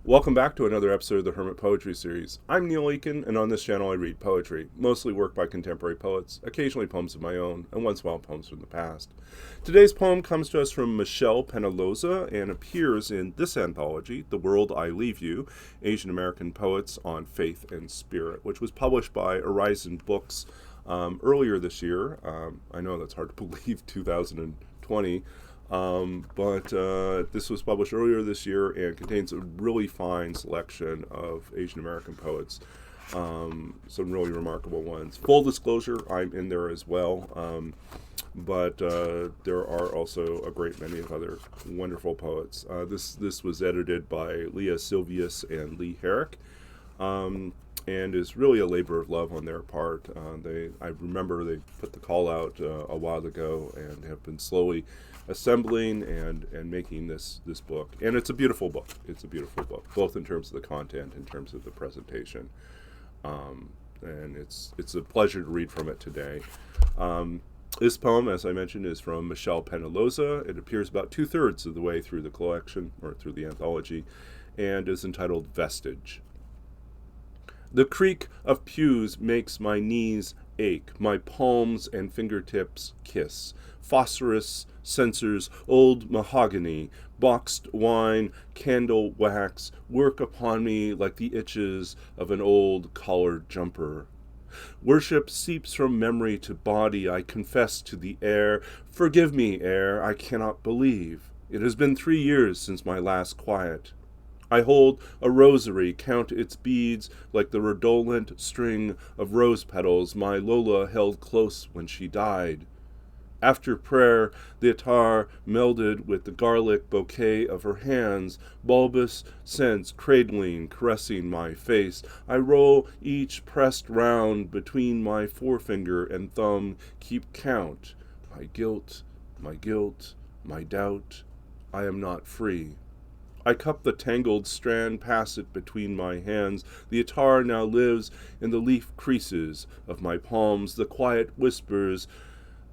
Welcome back to another episode of the Hermit Poetry Series. I'm Neil Aitken, and on this channel I read poetry, mostly work by contemporary poets, occasionally poems of my own, and once in a while poems from the past. Today's poem comes to us from Michelle Peñaloza and appears in this anthology, The World I Leave You, Asian American Poets on Faith and Spirit, which was published by Orison Books earlier this year. I know that's hard to believe, 2020. But this was published earlier this year and contains a really fine selection of Asian American poets, some really remarkable ones. Full disclosure, I'm in there as well, but there are also a great many of other wonderful poets. This was edited by Leah, Sylvius, and Herrick, and is really a labor of love on their part. I remember they put the call out a while ago and have been slowly assembling and making this book. And it's a beautiful book. It's a beautiful book, both in terms of the content, in terms of the presentation. And it's a pleasure to read from it today. This poem, as I mentioned, is from Michelle Peñaloza. It appears about 2/3 of the way through the collection, or through the anthology, and is entitled Vestige. The creak of pews makes my knees ache, my palms and fingertips kiss. Phosphorus, censers, old mahogany, boxed wine, candle wax, work upon me like the itches of an old collared jumper. Worship seeps from memory to body, I confess to the air. Forgive me, air, I cannot believe. It has been 3 years since my last quiet. I hold a rosary, count its beads like the redolent string of rose petals my Lola held close when she died. After prayer, the attar melded with the garlic bouquet of her hands, bulbous scents cradling, caressing my face. I roll each pressed round between my forefinger and thumb, keep count. My guilt, my doubt, I am not free. I cup the tangled strand, pass it between my hands. The attar now lives in the leaf creases of my palms. The quiet whispers,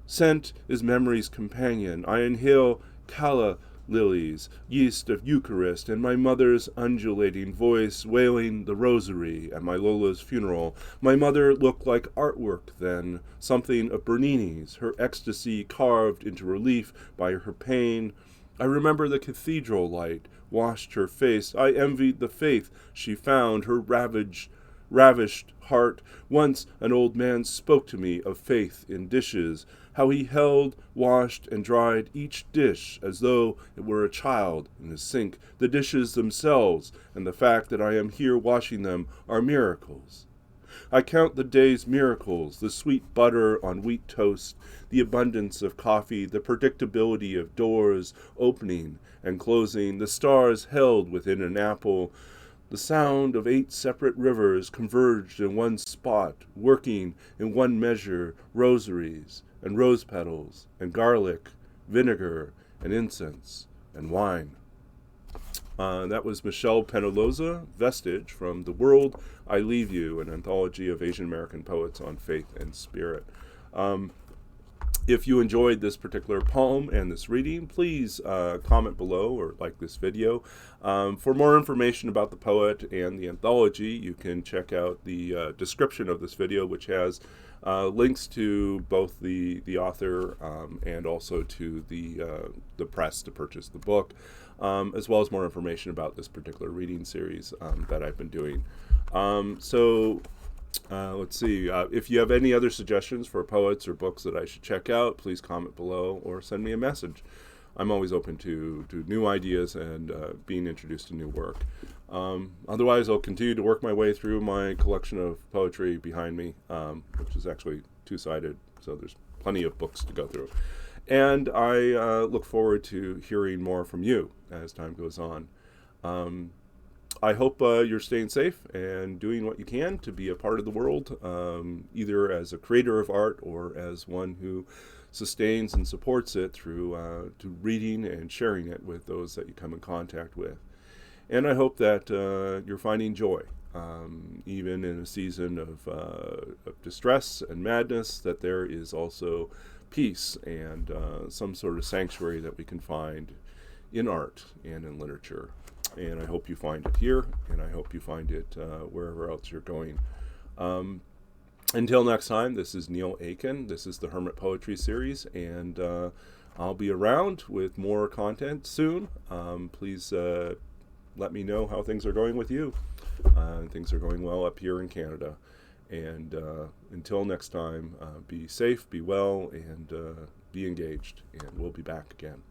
scent is memory's companion. I inhale calla lilies, yeast of Eucharist, and my mother's undulating voice wailing the rosary at my Lola's funeral. My mother looked like artwork then, something of Bernini's, her ecstasy carved into relief by her pain. I remember the cathedral light washed her face. I envied the faith she found, her ravished heart. Once an old man spoke to me of faith in dishes, how he held, washed, and dried each dish as though it were a child in his sink. The dishes themselves and the fact that I am here washing them are miracles. I count the day's miracles, the sweet butter on wheat toast, the abundance of coffee, the predictability of doors opening and closing, the stars held within an apple, the sound of 8 separate rivers converged in one spot, working in one measure, rosaries and rose petals and garlic, vinegar and incense and wine. That was Michelle Peñaloza, Vestige, from The World I Leave You, an anthology of Asian American poets on faith and spirit. If you enjoyed this particular poem and this reading, please comment below or like this video. For more information about the poet and the anthology, you can check out the description of this video, which has links to both the author and also to the press to purchase the book, as well as more information about this particular reading series that I've been doing. Let's see. If you have any other suggestions for poets or books that I should check out, please comment below or send me a message. I'm always open to new ideas and being introduced to new work. Otherwise, I'll continue to work my way through my collection of poetry behind me, which is actually 2-sided, so there's plenty of books to go through. And I look forward to hearing more from you as time goes on. I hope you're staying safe and doing what you can to be a part of the world, either as a creator of art or as one who sustains and supports it through to reading and sharing it with those that you come in contact with. And I hope that you're finding joy, even in a season of distress and madness, that there is also peace and some sort of sanctuary that we can find in art and in literature. and I hope you find it here, and I hope you find it wherever else you're going. Until next time, this is Neil Aitken. This is the Hermit Poetry Series, and I'll be around with more content soon. Please let me know how things are going with you. Things are going well up here in Canada. And until next time, be safe, be well, and be engaged. And we'll be back again.